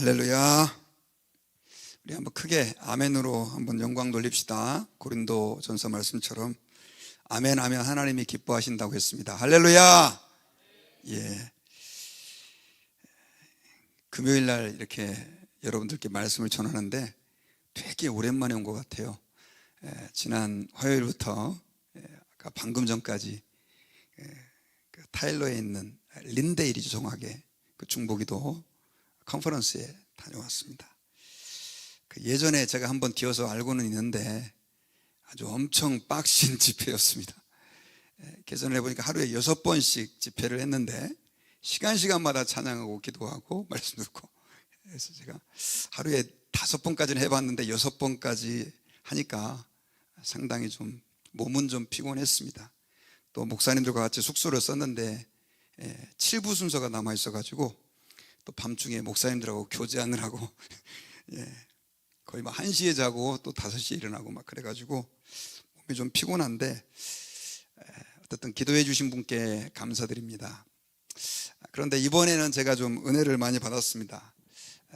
할렐루야. 우리 한번 크게 아멘으로 한번 영광 돌립시다. 고린도 전서 말씀처럼 아멘 하면 하나님이 기뻐하신다고 했습니다. 할렐루야. 예. 금요일 날 이렇게 여러분들께 말씀을 전하는데 되게 오랜만에 온 것 같아요. 지난 화요일부터 아까 방금 전까지 그 타일러에 있는 린데일이죠, 정확하게 그 중보기도 컨퍼런스에 다녀왔습니다. 그 예전에 제가 한번 기어서 알고는 있는데 아주 엄청 빡신 집회였습니다. 계산을 해보니까 하루에 6번씩 집회를 했는데 시간마다 찬양하고 기도하고 말씀 듣고, 그래서 제가 하루에 5번까지는 해봤는데 6번까지 하니까 상당히 좀 몸은 좀 피곤했습니다. 또 목사님들과 같이 숙소를 썼는데 7부 순서가 남아 있어가지고 또 밤중에 목사님들하고 교제하느라고 거의 막 1시에 자고 또 5시에 일어나고 막 그래가지고 몸이 좀 피곤한데 어쨌든 기도해 주신 분께 감사드립니다. 그런데 이번에는 제가 좀 은혜를 많이 받았습니다.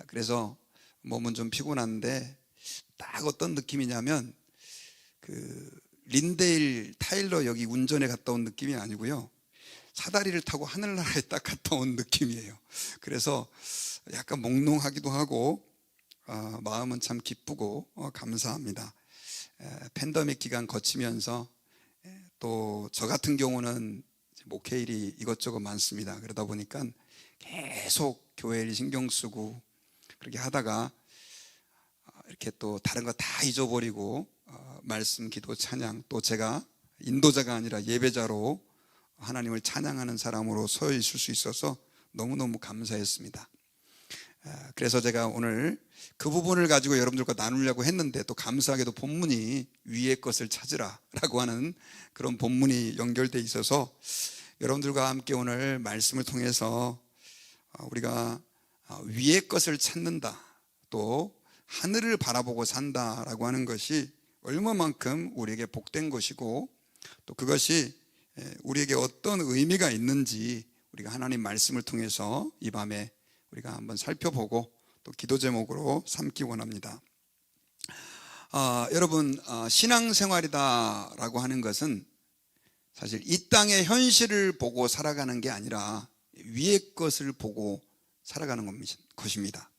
그래서 몸은 좀 피곤한데 딱 어떤 느낌이냐면 그 린데일 타일러 여기 운전에 갔다 온 느낌이 아니고요, 사다리를 타고 하늘나라에 딱 갔다 온 느낌이에요. 그래서 약간 몽롱하기도 하고 마음은 참 기쁘고 감사합니다. 팬데믹 기간 거치면서 또 저 같은 경우는 목회일이 이것저것 많습니다. 그러다 보니까 계속 교회 일 신경 쓰고 그렇게 하다가 이렇게 또 다른 거 다 잊어버리고 말씀, 기도, 찬양, 또 제가 인도자가 아니라 예배자로 하나님을 찬양하는 사람으로 서 있을 수 있어서 너무너무 감사했습니다. 그래서 제가 오늘 그 부분을 가지고 여러분들과 나누려고 했는데, 또 감사하게도 본문이 위의 것을 찾으라 라고 하는 그런 본문이 연결되어 있어서 여러분들과 함께 오늘 말씀을 통해서 우리가 위의 것을 찾는다, 또 하늘을 바라보고 산다라고 하는 것이 얼마만큼 우리에게 복된 것이고, 또 그것이 우리에게 어떤 의미가 있는지 우리가 하나님 말씀을 통해서 이 밤에 우리가 한번 살펴보고 또 기도 제목으로 삼기 원합니다. 여러분, 신앙생활이다 라고 하는 것은 사실 이 땅의 현실을 보고 살아가는 게 아니라 위의 것을 보고 살아가는 것입니다.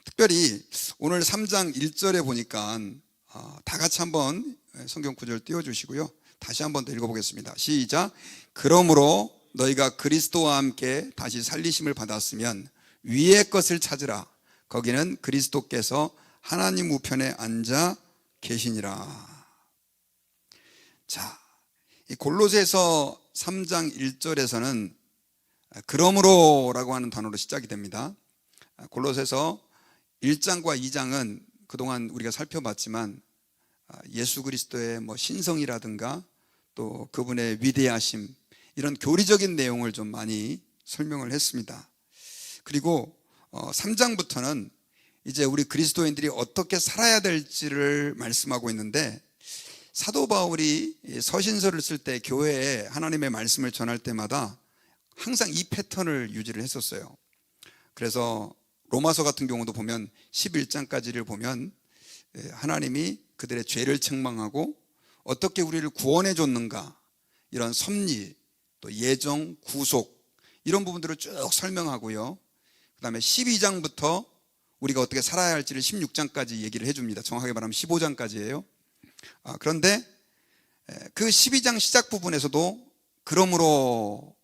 특별히 오늘 3장 1절에 보니까 다 같이 한번 성경 구절 띄워주시고요, 다시 한번 더 읽어보겠습니다. 시작. 그러므로 너희가 그리스도와 함께 다시 살리심을 받았으면 위의 것을 찾으라. 거기는 그리스도께서 하나님 우편에 앉아 계시니라. 자, 이 골로새서 3장 1절에서는 그러므로 라고 하는 단어로 시작이 됩니다. 골로새서 1장과 2장은 그동안 우리가 살펴봤지만 예수 그리스도의 신성이라든가 또 그분의 위대하심, 이런 교리적인 내용을 좀 많이 설명을 했습니다. 그리고 3장부터는 이제 우리 그리스도인들이 어떻게 살아야 될지를 말씀하고 있는데, 사도 바울이 서신서를 쓸 때 교회에 하나님의 말씀을 전할 때마다 항상 이 패턴을 유지를 했었어요. 그래서 로마서 같은 경우도 보면 11장까지를 보면 하나님이 그들의 죄를 책망하고 어떻게 우리를 구원해 줬는가, 이런 섭리, 또 예정, 구속, 이런 부분들을 쭉 설명하고요, 그 다음에 12장부터 우리가 어떻게 살아야 할지를 16장까지 얘기를 해줍니다. 정확하게 말하면 15장까지예요. 그런데 그 12장 시작 부분에서도 그러므로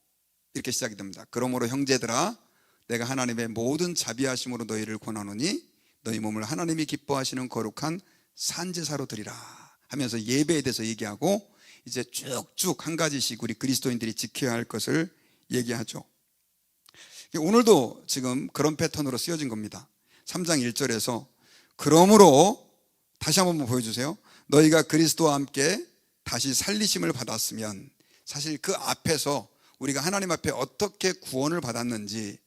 이렇게 시작이 됩니다. 그러므로 형제들아, 내가 하나님의 모든 자비하심으로 너희를 권하노니 너희 몸을 하나님이 기뻐하시는 거룩한 산제사로 드리라 하면서 예배에 대해서 얘기하고, 이제 쭉쭉 한 가지씩 우리 그리스도인들이 지켜야 할 것을 얘기하죠. 오늘도 지금 그런 패턴으로 쓰여진 겁니다. 3장 1절에서 그러므로, 다시 한번 보여주세요. 너희가 그리스도와 함께 다시 살리심을 받았으면, 사실 그 앞에서 우리가 하나님 앞에 어떻게 구원을 받았는지,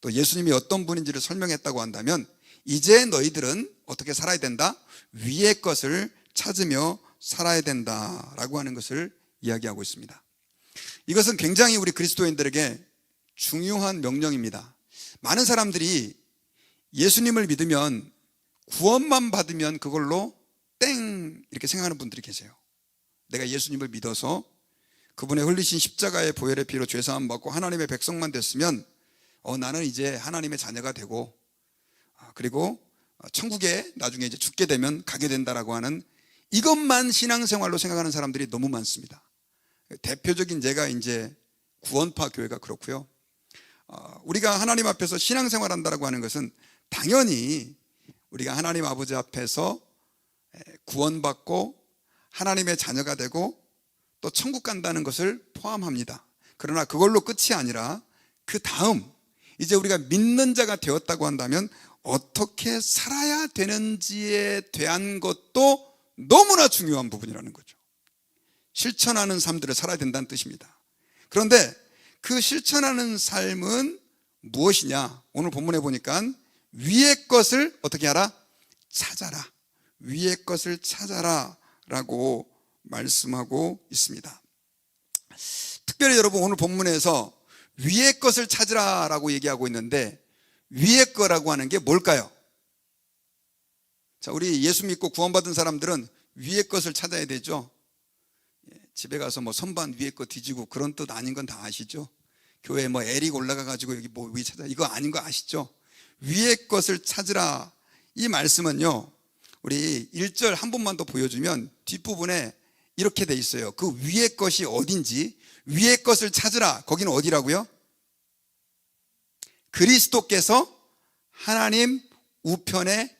또 예수님이 어떤 분인지를 설명했다고 한다면, 이제 너희들은 어떻게 살아야 된다? 위의 것을 찾으며 살아야 된다라고 하는 것을 이야기하고 있습니다. 이것은 굉장히 우리 그리스도인들에게 중요한 명령입니다. 많은 사람들이 예수님을 믿으면 구원만 받으면 그걸로 땡 이렇게 생각하는 분들이 계세요. 내가 예수님을 믿어서 그분의 흘리신 십자가의 보혈의 피로 죄사함 받고 하나님의 백성만 됐으면 나는 이제 하나님의 자녀가 되고 그리고 천국에 나중에 이제 죽게 되면 가게 된다라고 하는 이것만 신앙생활로 생각하는 사람들이 너무 많습니다. 대표적인 예가 이제 구원파 교회가 그렇고요. 우리가 하나님 앞에서 신앙생활 한다라고 하는 것은 당연히 우리가 하나님 아버지 앞에서 구원받고 하나님의 자녀가 되고 또 천국 간다는 것을 포함합니다. 그러나 그걸로 끝이 아니라 그 다음 이제 우리가 믿는 자가 되었다고 한다면 어떻게 살아야 되는지에 대한 것도 너무나 중요한 부분이라는 거죠. 실천하는 삶들을 살아야 된다는 뜻입니다. 그런데 그 실천하는 삶은 무엇이냐? 오늘 본문에 보니까 위의 것을 어떻게 하라? 찾아라. 위의 것을 찾아라 라고 말씀하고 있습니다. 특별히 여러분 오늘 본문에서 위의 것을 찾으라 라고 얘기하고 있는데 위의 거라고 하는 게 뭘까요? 자, 우리 예수 믿고 구원받은 사람들은 위의 것을 찾아야 되죠. 집에 가서 뭐 선반 위에 거 뒤지고 그런 뜻 아닌 건 다 아시죠? 교회 뭐 에릭 올라가 가지고 여기 뭐 위 찾아 이거 아닌 거 아시죠? 위의 것을 찾으라 이 말씀은요 우리 1절 한 번만 더 보여주면 뒷부분에 이렇게 돼 있어요. 그 위의 것이 어딘지 위의 것을 찾으라. 거기는 어디라고요? 그리스도께서 하나님 우편에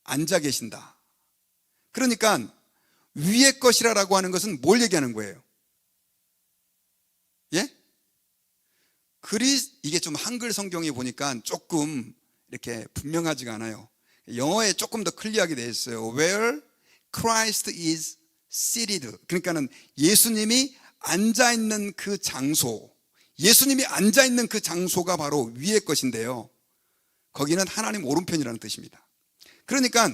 앉아 계신다. 그러니까 위의 것이라고 하는 것은 뭘 얘기하는 거예요? 예? 이게 좀 한글 성경에 보니까 조금 이렇게 분명하지가 않아요. 영어에 조금 더 클리어하게 되어 있어요. Where Christ is seated. 그러니까는 예수님이 앉아있는 그 장소, 예수님이 앉아있는 그 장소가 바로 위의 것인데요. 거기는 하나님 오른편이라는 뜻입니다. 그러니까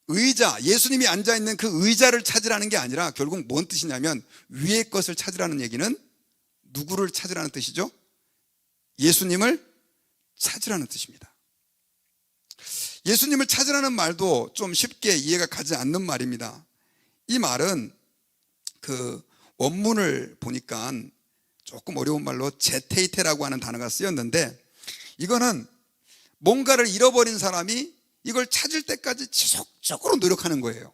의자, 예수님이 앉아있는 그 의자를 찾으라는 게 아니라 결국 뭔 뜻이냐면 위의 것을 찾으라는 얘기는 누구를 찾으라는 뜻이죠? 예수님을 찾으라는 뜻입니다. 예수님을 찾으라는 말도 좀 쉽게 이해가 가지 않는 말입니다. 이 말은 그 원문을 보니까 조금 어려운 말로 제테이테라고 하는 단어가 쓰였는데 이거는 뭔가를 잃어버린 사람이 이걸 찾을 때까지 지속적으로 노력하는 거예요.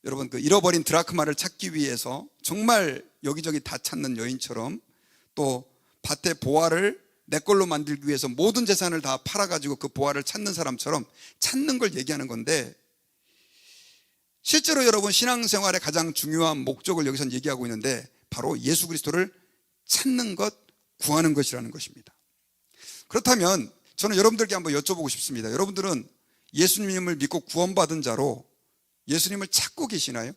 여러분 잃어버린 드라크마를 찾기 위해서 정말 여기저기 다 찾는 여인처럼 또 밭의 보화를 내 걸로 만들기 위해서 모든 재산을 다 팔아가지고 그 보화를 찾는 사람처럼 찾는 걸 얘기하는 건데 실제로 여러분 신앙생활의 가장 중요한 목적을 여기서 얘기하고 있는데 바로 예수 그리스도를 찾는 것, 구하는 것이라는 것입니다. 그렇다면 저는 여러분들께 한번 여쭤보고 싶습니다. 여러분들은 예수님을 믿고 구원받은 자로 예수님을 찾고 계시나요?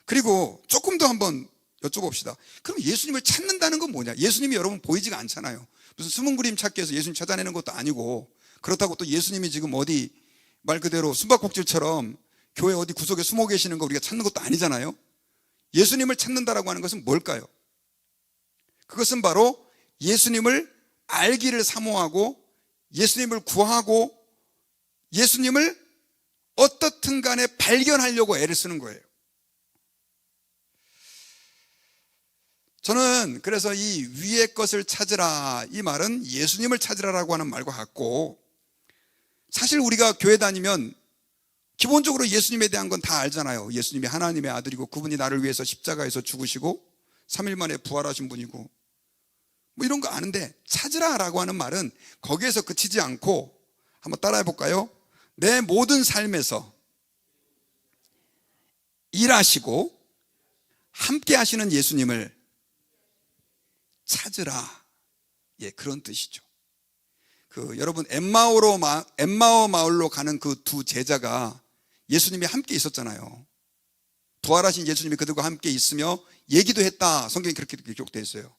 그리고 조금 더 한번 여쭤봅시다. 그럼 예수님을 찾는다는 건 뭐냐? 예수님이 여러분 보이지가 않잖아요. 무슨 숨은 그림 찾기 위해서 예수님 찾아내는 것도 아니고 그렇다고 또 예수님이 지금 어디 말 그대로 숨바꼭질처럼 교회 어디 구석에 숨어 계시는 거 우리가 찾는 것도 아니잖아요. 예수님을 찾는다라고 하는 것은 뭘까요? 그것은 바로 예수님을 알기를 사모하고 예수님을 구하고 예수님을 어떻든 간에 발견하려고 애를 쓰는 거예요. 저는 그래서 이 위의 것을 찾으라 이 말은 예수님을 찾으라라고 하는 말과 같고 사실 우리가 교회 다니면 기본적으로 예수님에 대한 건 다 알잖아요. 예수님이 하나님의 아들이고 그분이 나를 위해서 십자가에서 죽으시고 3일 만에 부활하신 분이고 뭐 이런 거 아는데 찾으라라고 하는 말은 거기에서 그치지 않고 한번 따라해 볼까요? 내 모든 삶에서 일하시고 함께 하시는 예수님을 찾으라. 예, 그런 뜻이죠. 여러분 엠마오 마을로 가는 그 두 제자가 예수님이 함께 있었잖아요. 부활하신 예수님이 그들과 함께 있으며 얘기도 했다. 성경이 그렇게 기록되어 있어요.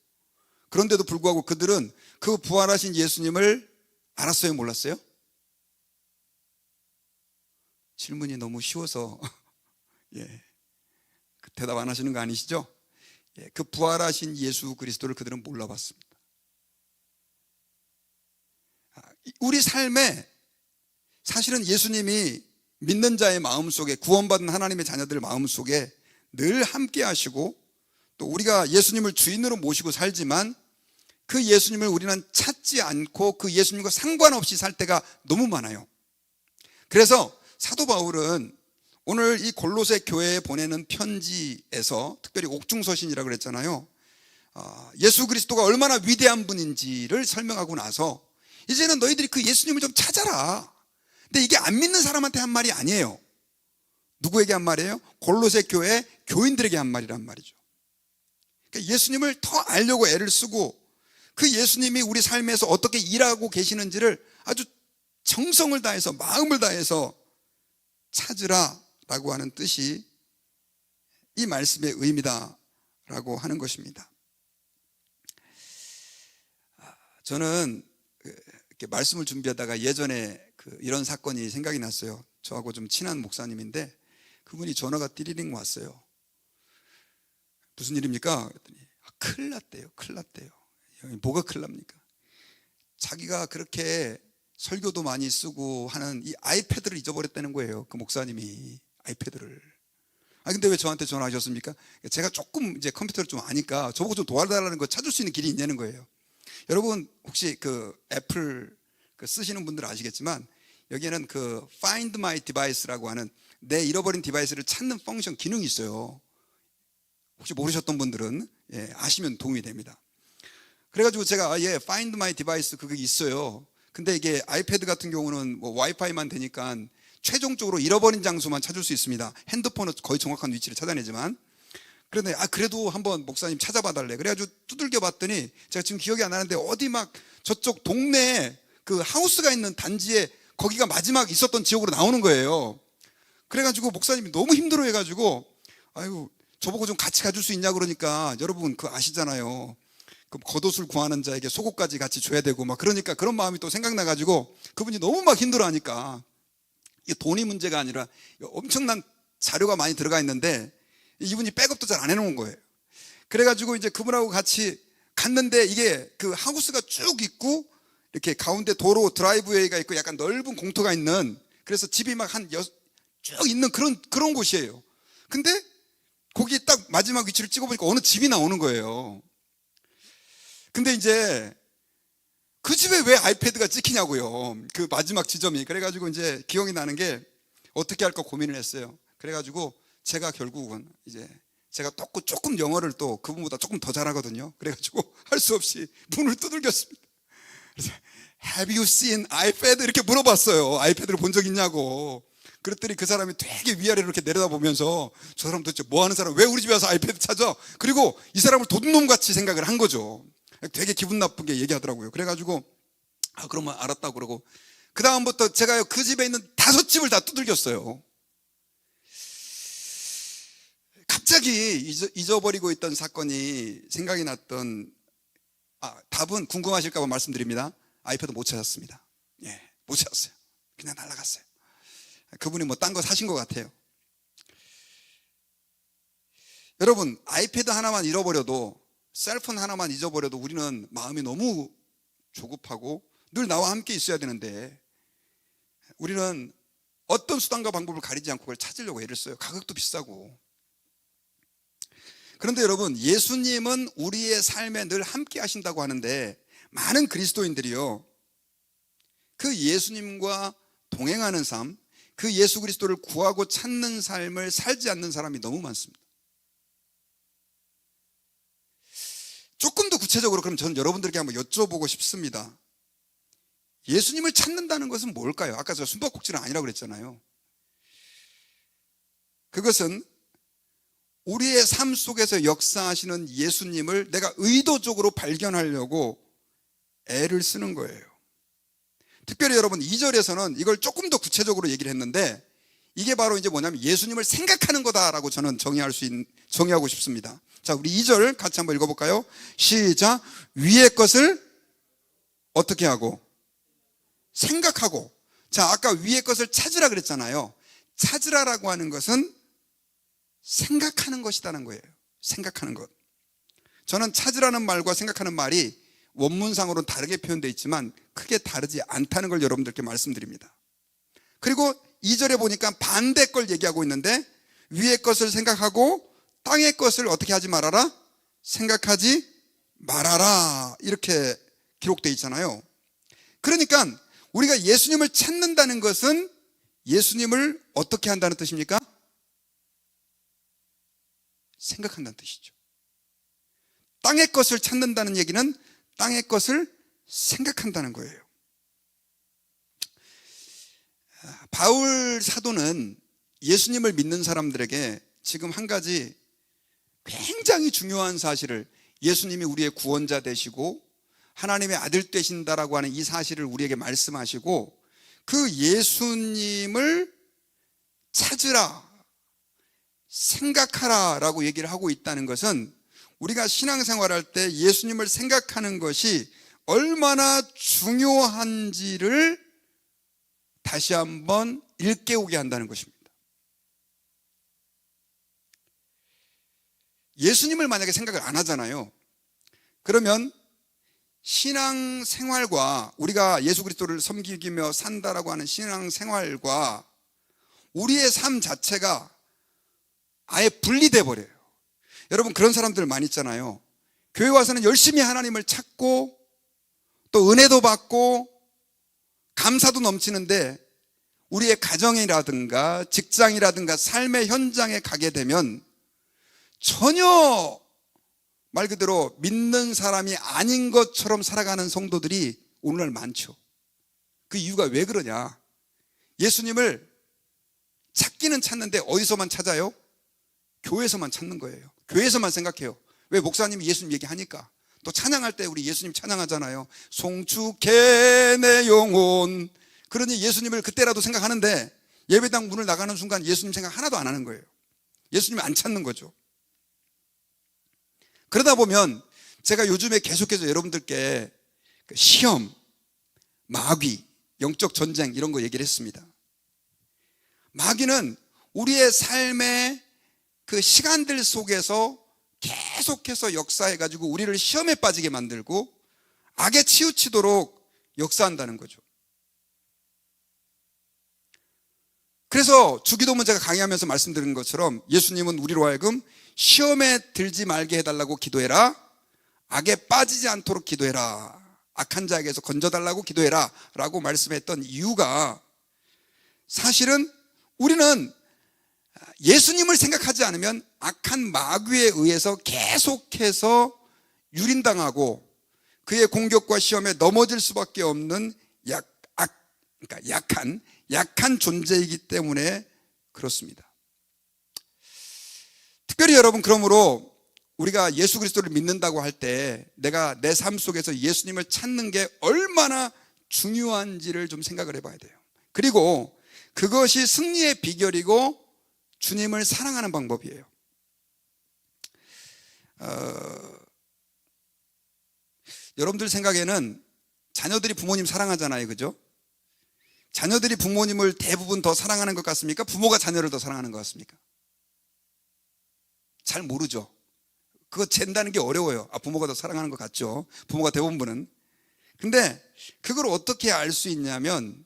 그런데도 불구하고 그들은 그 부활하신 예수님을 알았어요? 몰랐어요? 질문이 너무 쉬워서 예, 대답 안 하시는 거 아니시죠? 예, 그 부활하신 예수 그리스도를 그들은 몰라봤습니다. 우리 삶에 사실은 예수님이 믿는 자의 마음속에, 구원받은 하나님의 자녀들 마음속에 늘 함께 하시고, 또 우리가 예수님을 주인으로 모시고 살지만 그 예수님을 우리는 찾지 않고 그 예수님과 상관없이 살 때가 너무 많아요. 그래서 사도 바울은 오늘 이 골로새 교회에 보내는 편지에서, 특별히 옥중서신이라고 그랬잖아요, 예수 그리스도가 얼마나 위대한 분인지를 설명하고 나서 이제는 너희들이 그 예수님을 좀 찾아라. 근데 이게 안 믿는 사람한테 한 말이 아니에요. 누구에게 한 말이에요? 골로새 교회 교인들에게 한 말이란 말이죠. 그러니까 예수님을 더 알려고 애를 쓰고, 그 예수님이 우리 삶에서 어떻게 일하고 계시는지를 아주 정성을 다해서, 마음을 다해서 찾으라 라고 하는 뜻이 이 말씀의 의미다 라고 하는 것입니다. 저는 이렇게 말씀을 준비하다가 예전에 이런 사건이 생각이 났어요. 저하고 좀 친한 목사님인데 그분이 전화가 띠리링 왔어요. 무슨 일입니까? 그랬더니 큰일 났대요. 큰일 났대요. 뭐가 큰일 납니까? 자기가 그렇게 설교도 많이 쓰고 하는 이 아이패드를 잊어버렸다는 거예요. 그 목사님이 아이패드를. 근데 왜 저한테 전화하셨습니까? 제가 조금 이제 컴퓨터를 좀 아니까 저보고 좀 도와달라는 거, 찾을 수 있는 길이 있냐는 거예요. 여러분 혹시 애플 쓰시는 분들은 아시겠지만 여기에는 Find My Device라고 하는 내 잃어버린 디바이스를 찾는 펑션 기능이 있어요. 혹시 모르셨던 분들은 아시면 도움이 됩니다. 그래가지고 제가 Find My Device 그게 있어요. 근데 이게 아이패드 같은 경우는 뭐 와이파이만 되니까 최종적으로 잃어버린 장소만 찾을 수 있습니다. 핸드폰은 거의 정확한 위치를 찾아내지만, 그런데 그래도 한번 목사님 찾아봐 달래. 그래가지고 두들겨 봤더니 제가 지금 기억이 안 나는데 어디 막 저쪽 동네에 그 하우스가 있는 단지에 거기가 마지막 있었던 지역으로 나오는 거예요. 그래가지고 목사님이 너무 힘들어 해가지고 아이고 저보고 좀 같이 가줄 수 있냐 그러니까, 여러분 아시잖아요. 겉옷을 구하는 자에게 속옷까지 같이 줘야 되고 막 그러니까 그런 마음이 또 생각나가지고 그분이 너무 막 힘들어 하니까, 이게 돈이 문제가 아니라 엄청난 자료가 많이 들어가 있는데 이분이 백업도 잘 안 해놓은 거예요. 그래가지고 이제 그분하고 같이 갔는데 이게 그 하우스가 쭉 있고 이렇게 가운데 도로 드라이브웨이가 있고 약간 넓은 공터가 있는, 그래서 집이 막 쭉 있는 그런 곳이에요. 근데 거기 딱 마지막 위치를 찍어보니까 어느 집이 나오는 거예요. 근데 이제 그 집에 왜 아이패드가 찍히냐고요. 그 마지막 지점이. 그래가지고 이제 기억이 나는 게 어떻게 할까 고민을 했어요. 그래가지고 제가 결국은 이제 제가 조금 영어를 또 그분보다 조금 더 잘하거든요. 그래가지고 할 수 없이 문을 두들겼습니다. 그래서 Have you seen iPad? 이렇게 물어봤어요. 아이패드를 본 적 있냐고. 그랬더니 그 사람이 되게 위아래로 이렇게 내려다보면서 저 사람 도대체 뭐 하는 사람, 왜 우리 집에 와서 아이패드 찾아? 그리고 이 사람을 도둑놈같이 생각을 한 거죠. 되게 기분 나쁘게 얘기하더라고요. 그래가지고 그러면 알았다고 그러고 그 다음부터 제가 그 집에 있는 5집을 다 두들겼어요. 갑자기 잊어버리고 있던 사건이 생각이 났던, 답은 궁금하실까 봐 말씀드립니다. 아이패드 못 찾았습니다. 못 찾았어요. 그냥 날아갔어요. 그분이 뭐 딴 거 사신 것 같아요. 여러분, 아이패드 하나만 잃어버려도, 셀폰 하나만 잊어버려도 우리는 마음이 너무 조급하고 늘 나와 함께 있어야 되는데 우리는 어떤 수단과 방법을 가리지 않고 그걸 찾으려고 애를 써요. 가격도 비싸고. 그런데 여러분, 예수님은 우리의 삶에 늘 함께 하신다고 하는데 많은 그리스도인들이요, 그 예수님과 동행하는 삶, 그 예수 그리스도를 구하고 찾는 삶을 살지 않는 사람이 너무 많습니다. 조금 더 구체적으로 그럼 저는 여러분들에게 한번 여쭤보고 싶습니다. 예수님을 찾는다는 것은 뭘까요? 아까 저 숨바꼭질은 아니라고 그랬잖아요. 그것은 우리의 삶 속에서 역사하시는 예수님을 내가 의도적으로 발견하려고 애를 쓰는 거예요. 특별히 여러분 2절에서는 이걸 조금 더 구체적으로 얘기를 했는데 이게 바로 이제 뭐냐면 예수님을 생각하는 거다라고 저는 정의하고 싶습니다. 자, 우리 2절 같이 한번 읽어볼까요? 시작. 위의 것을 어떻게 하고? 생각하고. 자, 아까 위의 것을 찾으라 그랬잖아요. 찾으라라고 하는 것은 생각하는 것이라는 거예요. 생각하는 것. 저는 찾으라는 말과 생각하는 말이 원문상으로는 다르게 표현되어 있지만 크게 다르지 않다는 걸 여러분들께 말씀드립니다. 그리고 2절에 보니까 반대 걸 얘기하고 있는데 위의 것을 생각하고 땅의 것을 어떻게 하지 말아라? 생각하지 말아라, 이렇게 기록되어 있잖아요. 그러니까 우리가 예수님을 찾는다는 것은 예수님을 어떻게 한다는 뜻입니까? 생각한다는 뜻이죠. 땅의 것을 찾는다는 얘기는 땅의 것을 생각한다는 거예요. 바울 사도는 예수님을 믿는 사람들에게 지금 한 가지 굉장히 중요한 사실을, 예수님이 우리의 구원자 되시고 하나님의 아들 되신다라고 하는 이 사실을 우리에게 말씀하시고, 그 예수님을 찾으라, 생각하라 라고 얘기를 하고 있다는 것은 우리가 신앙생활할 때 예수님을 생각하는 것이 얼마나 중요한지를 다시 한번 일깨우게 한다는 것입니다. 예수님을 만약에 생각을 안 하잖아요. 그러면 신앙생활과, 우리가 예수 그리스도를 섬기며 산다라고 하는 신앙생활과 우리의 삶 자체가 아예 분리돼 버려요. 여러분, 그런 사람들 많이 있잖아요. 교회 와서는 열심히 하나님을 찾고 또 은혜도 받고 감사도 넘치는데 우리의 가정이라든가 직장이라든가 삶의 현장에 가게 되면 전혀 말 그대로 믿는 사람이 아닌 것처럼 살아가는 성도들이 오늘날 많죠. 그 이유가 왜 그러냐? 예수님을 찾기는 찾는데 어디서만 찾아요? 교회에서만 찾는 거예요. 교회에서만 생각해요. 왜? 목사님이 예수님 얘기하니까. 또 찬양할 때 우리 예수님 찬양하잖아요. 송축해 내 영혼. 그러니 예수님을 그때라도 생각하는데 예배당 문을 나가는 순간 예수님 생각 하나도 안 하는 거예요. 예수님을 안 찾는 거죠. 그러다 보면 제가 요즘에 계속해서 여러분들께 시험, 마귀, 영적 전쟁 이런 거 얘기를 했습니다. 마귀는 우리의 삶의 그 시간들 속에서 계속해서 역사해가지고 우리를 시험에 빠지게 만들고 악에 치우치도록 역사한다는 거죠. 그래서 주기도문 제가 강의하면서 말씀드린 것처럼 예수님은 우리로 하여금 시험에 들지 말게 해달라고 기도해라, 악에 빠지지 않도록 기도해라, 악한 자에게서 건져달라고 기도해라 라고 말씀했던 이유가, 사실은 우리는 예수님을 생각하지 않으면 악한 마귀에 의해서 계속해서 유린당하고 그의 공격과 시험에 넘어질 수밖에 없는 약한 존재이기 때문에 그렇습니다. 특별히 여러분, 그러므로 우리가 예수 그리스도를 믿는다고 할 때 내가 내 삶 속에서 예수님을 찾는 게 얼마나 중요한지를 좀 생각을 해봐야 돼요. 그리고 그것이 승리의 비결이고 주님을 사랑하는 방법이에요. 여러분들 생각에는 자녀들이 부모님 사랑하잖아요, 그죠? 자녀들이 부모님을 대부분 더 사랑하는 것 같습니까? 부모가 자녀를 더 사랑하는 것 같습니까? 잘 모르죠. 그거 잰다는 게 어려워요. 부모가 더 사랑하는 것 같죠. 부모가 대부분은. 근데 그걸 어떻게 알 수 있냐면,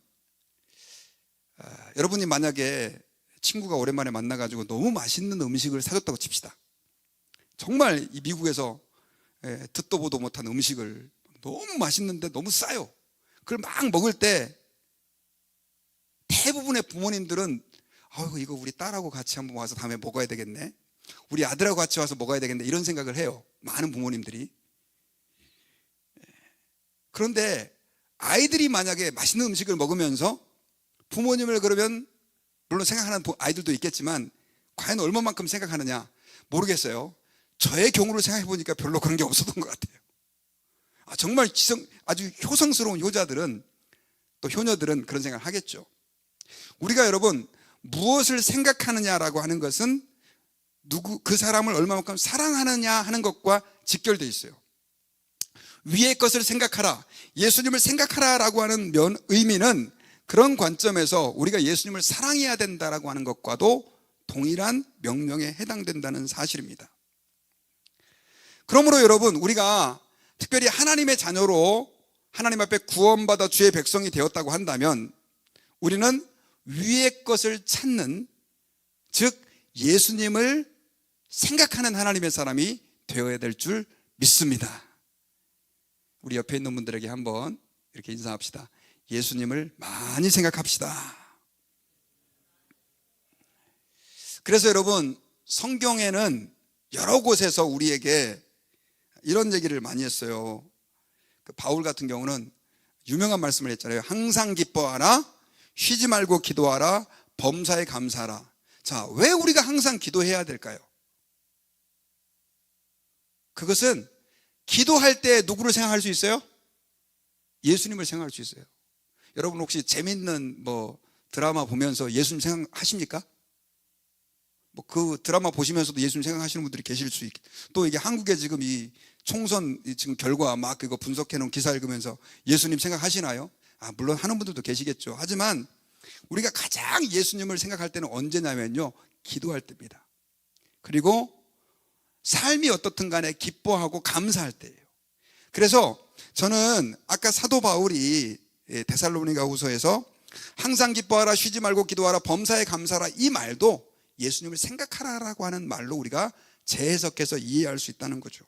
여러분이 만약에 친구가 오랜만에 만나가지고 너무 맛있는 음식을 사줬다고 칩시다. 정말 이 미국에서 듣도 보도 못한 음식을 너무 맛있는데 너무 싸요. 그걸 막 먹을 때 대부분의 부모님들은 이거 우리 딸하고 같이 한번 와서 다음에 먹어야 되겠네, 우리 아들하고 같이 와서 먹어야 되겠네, 이런 생각을 해요. 많은 부모님들이. 그런데 아이들이 만약에 맛있는 음식을 먹으면서 부모님을 그러면, 물론 생각하는 아이들도 있겠지만 과연 얼마만큼 생각하느냐 모르겠어요. 저의 경우를 생각해 보니까 별로 그런 게 없었던 것 같아요. 정말 아주 효성스러운 효자들은, 또 효녀들은 그런 생각을 하겠죠. 우리가 여러분 무엇을 생각하느냐라고 하는 것은 그 사람을 얼마만큼 사랑하느냐 하는 것과 직결되어 있어요. 위의 것을 생각하라, 예수님을 생각하라 라고 하는 의미는 그런 관점에서 우리가 예수님을 사랑해야 된다라고 하는 것과도 동일한 명령에 해당된다는 사실입니다. 그러므로 여러분, 우리가 특별히 하나님의 자녀로 하나님 앞에 구원받아 주의 백성이 되었다고 한다면 우리는 위의 것을 찾는, 즉 예수님을 생각하는 하나님의 사람이 되어야 될 줄 믿습니다. 우리 옆에 있는 분들에게 한번 이렇게 인사합시다. 예수님을 많이 생각합시다. 그래서 여러분, 성경에는 여러 곳에서 우리에게 이런 얘기를 많이 했어요. 바울 같은 경우는 유명한 말씀을 했잖아요. 항상 기뻐하라, 쉬지 말고 기도하라, 범사에 감사하라. 자, 왜 우리가 항상 기도해야 될까요? 그것은 기도할 때 누구를 생각할 수 있어요? 예수님을 생각할 수 있어요. 여러분 혹시 재밌는 드라마 보면서 예수님 생각하십니까? 그 드라마 보시면서도 예수님 생각하시는 분들이 계실 수 있고, 또 이게 한국에 지금 이 총선 지금 결과 막 그거 분석해 놓은 기사 읽으면서 예수님 생각하시나요? 물론 하는 분들도 계시겠죠. 하지만 우리가 가장 예수님을 생각할 때는 언제냐면요, 기도할 때입니다. 그리고 삶이 어떻든 간에 기뻐하고 감사할 때예요. 그래서 저는 아까 사도 바울이 데살로니가후서에서 항상 기뻐하라, 쉬지 말고 기도하라, 범사에 감사하라, 이 말도 예수님을 생각하라라고 하는 말로 우리가 재해석해서 이해할 수 있다는 거죠.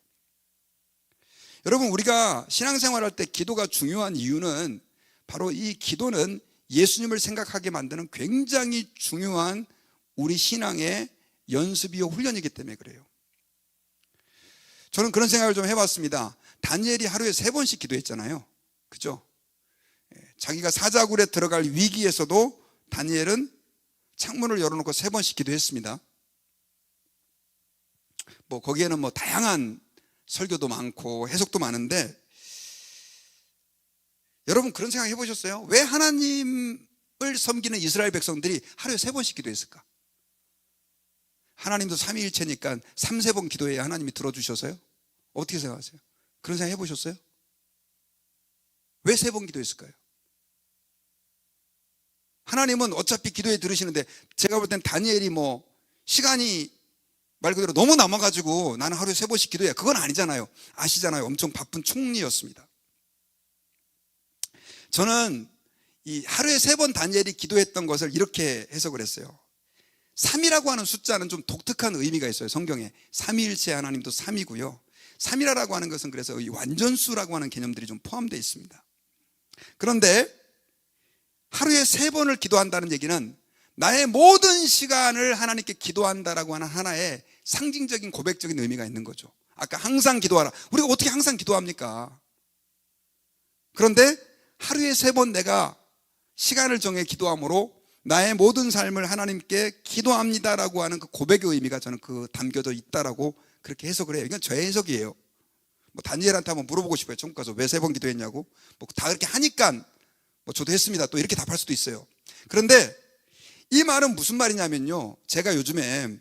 여러분, 우리가 신앙생활할 때 기도가 중요한 이유는 바로 이 기도는 예수님을 생각하게 만드는 굉장히 중요한 우리 신앙의 연습이요 훈련이기 때문에 그래요. 저는 그런 생각을 좀 해봤습니다. 다니엘이 하루에 3번씩 기도했잖아요. 그죠? 자기가 사자굴에 들어갈 위기에서도 다니엘은 창문을 열어놓고 3번씩 기도했습니다. 거기에는 다양한 설교도 많고 해석도 많은데, 여러분 그런 생각 해보셨어요? 왜 하나님을 섬기는 이스라엘 백성들이 하루에 3번씩 기도했을까? 하나님도 삼위일체니까 3번 기도해야 하나님이 들어주셔서요? 어떻게 생각하세요? 그런 생각 해보셨어요? 왜 3번 기도했을까요? 하나님은 어차피 기도에 들으시는데, 제가 볼 땐 다니엘이 시간이 말 그대로 너무 남아가지고 나는 하루에 3번씩 기도해, 그건 아니잖아요. 아시잖아요. 엄청 바쁜 총리였습니다. 저는 이 하루에 3번 다니엘이 기도했던 것을 이렇게 해석을 했어요. 3이라고 하는 숫자는 좀 독특한 의미가 있어요. 성경에 삼위일체 하나님도 3이고요, 3이라고 하는 것은 그래서 이 완전수라고 하는 개념들이 좀 포함되어 있습니다. 그런데 하루에 3번을 기도한다는 얘기는 나의 모든 시간을 하나님께 기도한다라고 하는 하나의 상징적인 고백적인 의미가 있는 거죠. 아까 항상 기도하라, 우리가 어떻게 항상 기도합니까? 그런데 하루에 3번 내가 시간을 정해 기도함으로 나의 모든 삶을 하나님께 기도합니다라고 하는 그 고백의 의미가 저는 담겨져 있다라고 그렇게 해석을 해요. 이건 저의 해석이에요. 다니엘한테 한번 물어보고 싶어요. 천국 가서 왜 3번 기도했냐고. 다 그렇게 하니까 저도 했습니다, 또 이렇게 답할 수도 있어요. 그런데 이 말은 무슨 말이냐면요, 제가 요즘에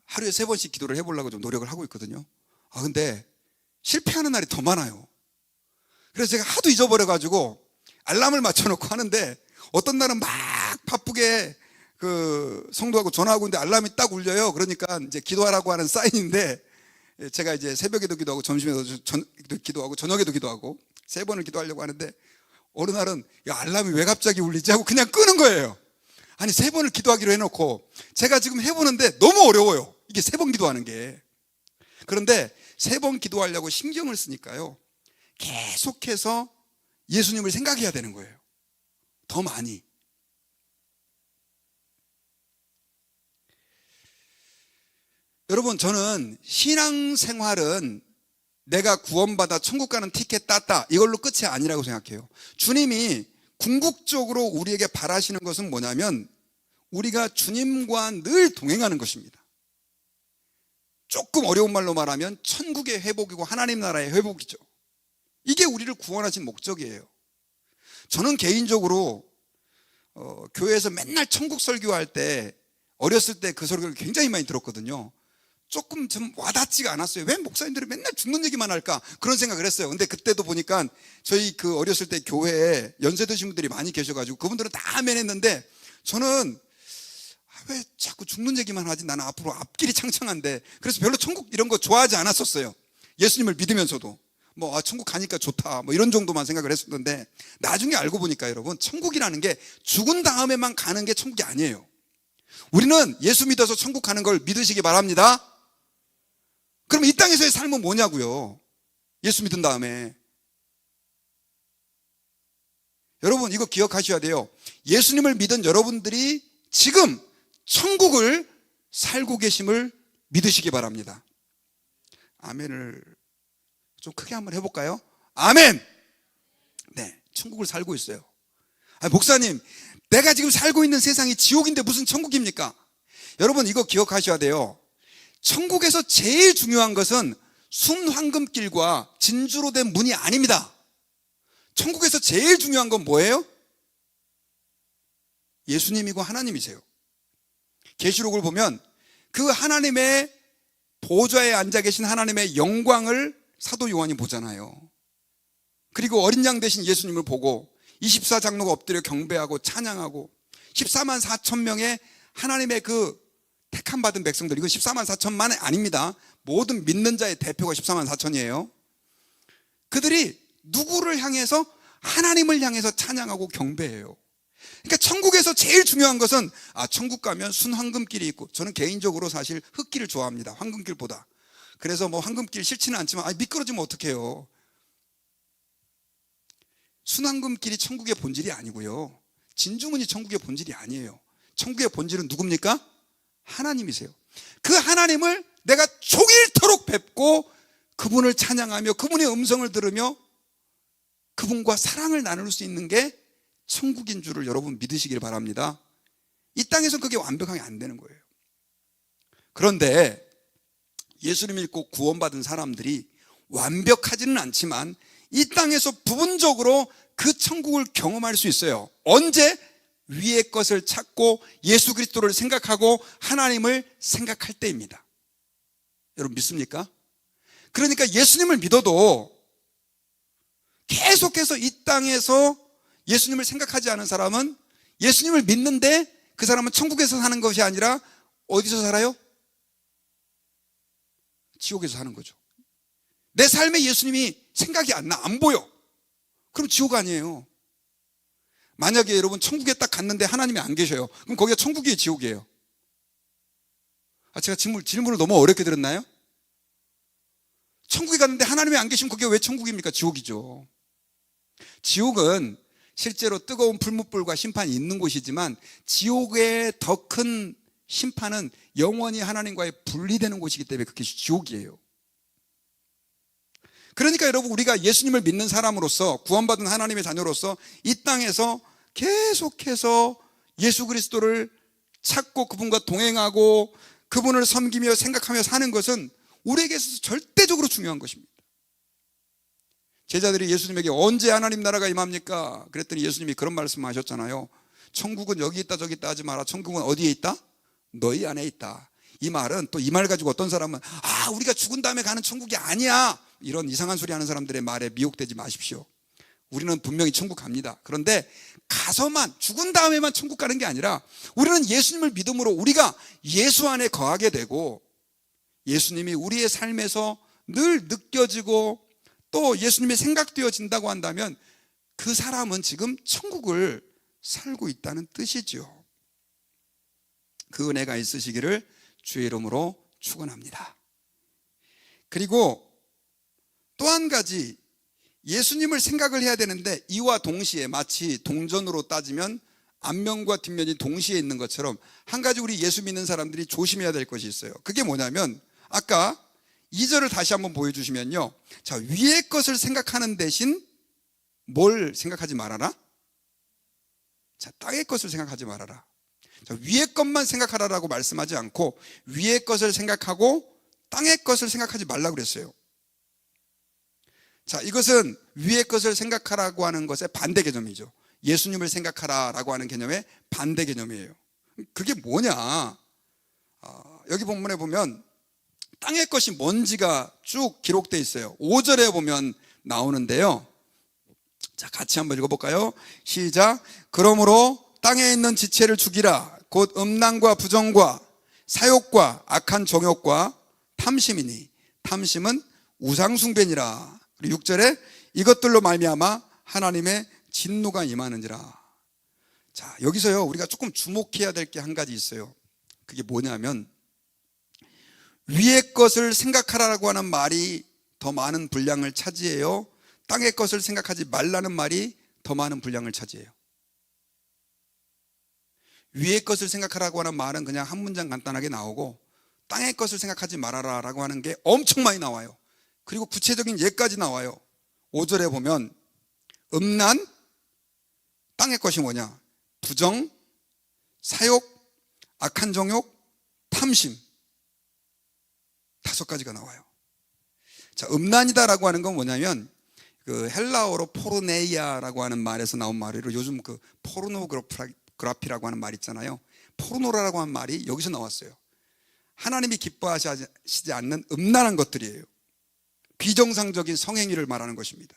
하루에 3번씩 기도를 해보려고 좀 노력을 하고 있거든요. 근데 실패하는 날이 더 많아요. 그래서 제가 하도 잊어버려가지고 알람을 맞춰놓고 하는데, 어떤 날은 막 바쁘게 성도하고 전화하고 있는데 알람이 딱 울려요. 그러니까 이제 기도하라고 하는 사인인데, 제가 이제 새벽에도 기도하고 점심에도 기도하고 저녁에도 기도하고 3번을 기도하려고 하는데, 어느 날은 알람이 왜 갑자기 울리지 하고 그냥 끄는 거예요. 아니 3번을 기도하기로 해놓고 제가 지금 해보는데 너무 어려워요, 이게 3번 기도하는 게. 그런데 3번 기도하려고 신경을 쓰니까요, 계속해서 예수님을 생각해야 되는 거예요, 더 많이. 여러분, 저는 신앙생활은 내가 구원받아 천국 가는 티켓 땄다, 이걸로 끝이 아니라고 생각해요. 주님이 궁극적으로 우리에게 바라시는 것은 뭐냐면 우리가 주님과 늘 동행하는 것입니다. 조금 어려운 말로 말하면 천국의 회복이고 하나님 나라의 회복이죠. 이게 우리를 구원하신 목적이에요. 저는 개인적으로 교회에서 맨날 천국 설교할 때, 어렸을 때 그 설교를 굉장히 많이 들었거든요. 조금 좀 와닿지가 않았어요. 왜 목사님들이 맨날 죽는 얘기만 할까, 그런 생각을 했어요. 근데 그때도 보니까 저희 어렸을 때 교회에 연세 드신 분들이 많이 계셔가지고 그분들은 다 아멘 했는데, 저는 왜 자꾸 죽는 얘기만 하지, 나는 앞으로 앞길이 창창한데, 그래서 별로 천국 이런 거 좋아하지 않았었어요. 예수님을 믿으면서도 천국 가니까 좋다 이런 정도만 생각을 했었는데, 나중에 알고 보니까 여러분, 천국이라는 게 죽은 다음에만 가는 게 천국이 아니에요. 우리는 예수 믿어서 천국 가는 걸 믿으시기 바랍니다. 그럼 이 땅에서의 삶은 뭐냐고요? 예수 믿은 다음에. 여러분, 이거 기억하셔야 돼요. 예수님을 믿은 여러분들이 지금 천국을 살고 계심을 믿으시기 바랍니다. 아멘을 좀 크게 한번 해볼까요? 아멘! 네, 천국을 살고 있어요. 목사님, 내가 지금 살고 있는 세상이 지옥인데 무슨 천국입니까? 여러분, 이거 기억하셔야 돼요. 천국에서 제일 중요한 것은 순황금길과 진주로 된 문이 아닙니다. 천국에서 제일 중요한 건 뭐예요? 예수님이고 하나님이세요. 계시록을 보면 그 하나님의 보좌에 앉아 계신 하나님의 영광을 사도 요한이 보잖아요. 그리고 어린 양 되신 예수님을 보고 24장로가 엎드려 경배하고 찬양하고 14만 4천 명의 하나님의 그 택함 받은 백성들, 이건 14만 4천만이 아닙니다. 모든 믿는 자의 대표가 14만 4천이에요. 그들이 누구를 향해서? 하나님을 향해서 찬양하고 경배해요. 그러니까 천국에서 제일 중요한 것은 천국 가면 순황금길이 있고, 저는 개인적으로 사실 흙길을 좋아합니다. 황금길보다. 그래서 황금길 싫지는 않지만 미끄러지면 어떡해요. 순황금길이 천국의 본질이 아니고요, 진주문이 천국의 본질이 아니에요. 천국의 본질은 누굽니까? 하나님이세요. 그 하나님을 내가 종일토록 뵙고 그분을 찬양하며 그분의 음성을 들으며 그분과 사랑을 나눌 수 있는 게 천국인 줄을 여러분 믿으시길 바랍니다. 이 땅에서 그게 완벽하게 안 되는 거예요. 그런데 예수님 믿고 구원받은 사람들이 완벽하지는 않지만 이 땅에서 부분적으로 그 천국을 경험할 수 있어요. 언제? 위의 것을 찾고 예수 그리스도를 생각하고 하나님을 생각할 때입니다. 여러분 믿습니까? 그러니까 예수님을 믿어도 계속해서 이 땅에서 예수님을 생각하지 않은 사람은, 예수님을 믿는데 그 사람은 천국에서 사는 것이 아니라 어디서 살아요? 지옥에서 사는 거죠. 내 삶에 예수님이 생각이 안 나, 안 보여. 그럼 지옥 아니에요. 만약에 여러분 천국에 딱 갔는데 하나님이 안 계셔요. 그럼 거기가 천국이에요, 지옥이에요? 제가 질문을 너무 어렵게 들었나요? 천국에 갔는데 하나님이 안 계시면 그게 왜 천국입니까? 지옥이죠. 지옥은 실제로 뜨거운 풀무불과 심판이 있는 곳이지만, 지옥의 더 큰 심판은 영원히 하나님과의 분리되는 곳이기 때문에 그게 지옥이에요. 그러니까 여러분, 우리가 예수님을 믿는 사람으로서, 구원받은 하나님의 자녀로서 이 땅에서 계속해서 예수 그리스도를 찾고 그분과 동행하고 그분을 섬기며 생각하며 사는 것은 우리에게 있어서 절대적으로 중요한 것입니다. 제자들이 예수님에게 언제 하나님 나라가 임합니까? 그랬더니 예수님이 그런 말씀하셨잖아요. 천국은 여기 있다 저기 있다 하지 마라. 천국은 어디에 있다? 너희 안에 있다. 이 말은, 또 이 말 가지고 어떤 사람은 우리가 죽은 다음에 가는 천국이 아니야, 이런 이상한 소리 하는 사람들의 말에 미혹되지 마십시오. 우리는 분명히 천국 갑니다. 그런데 가서만, 죽은 다음에만 천국 가는 게 아니라 우리는 예수님을 믿음으로 우리가 예수 안에 거하게 되고, 예수님이 우리의 삶에서 늘 느껴지고 또 예수님이 생각되어진다고 한다면 그 사람은 지금 천국을 살고 있다는 뜻이죠. 그 은혜가 있으시기를 주의 이름으로 축원합니다. 그리고 또 한 가지, 예수님을 생각을 해야 되는데 이와 동시에, 마치 동전으로 따지면 앞면과 뒷면이 동시에 있는 것처럼 한 가지 우리 예수 믿는 사람들이 조심해야 될 것이 있어요. 그게 뭐냐면, 아까 2절을 다시 한번 보여주시면요, 자, 위의 것을 생각하는 대신 뭘 생각하지 말아라? 자, 땅의 것을 생각하지 말아라. 자, 위의 것만 생각하라라고 말씀하지 않고 위의 것을 생각하고 땅의 것을 생각하지 말라고 그랬어요. 자, 이것은 위의 것을 생각하라고 하는 것의 반대 개념이죠. 예수님을 생각하라라고 하는 개념의 반대 개념이에요. 그게 뭐냐? 여기 본문에 보면 땅의 것이 뭔지가 쭉 기록되어 있어요. 5절에 보면 나오는데요. 자, 같이 한번 읽어볼까요? 시작. 그러므로 땅에 있는 지체를 죽이라. 곧 음란과 부정과 사욕과 악한 정욕과 탐심이니, 탐심은 우상숭배니라. 그리고 6절에 이것들로 말미암아 하나님의 진노가 임하는지라. 자, 여기서요 우리가 조금 주목해야 될 게 한 가지 있어요. 그게 뭐냐면 위의 것을 생각하라고 하는 말이 더 많은 분량을 차지해요, 땅의 것을 생각하지 말라는 말이 더 많은 분량을 차지해요? 위의 것을 생각하라고 하는 말은 그냥 한 문장 간단하게 나오고, 땅의 것을 생각하지 말아라 라고 하는 게 엄청 많이 나와요. 그리고 구체적인 예까지 나와요. 5절에 보면 음란, 땅의 것이 뭐냐? 부정, 사욕, 악한 정욕, 탐심, 5가지가 나와요. 자, 음란이다라고 하는 건 뭐냐면 그 헬라어로 포르네이아라고 하는 말에서 나온 말이로, 요즘 그 포르노그라피라고 하는 말 있잖아요. 포르노라고 하는 말이 여기서 나왔어요. 하나님이 기뻐하시지 않는 음란한 것들이에요. 비정상적인 성행위를 말하는 것입니다.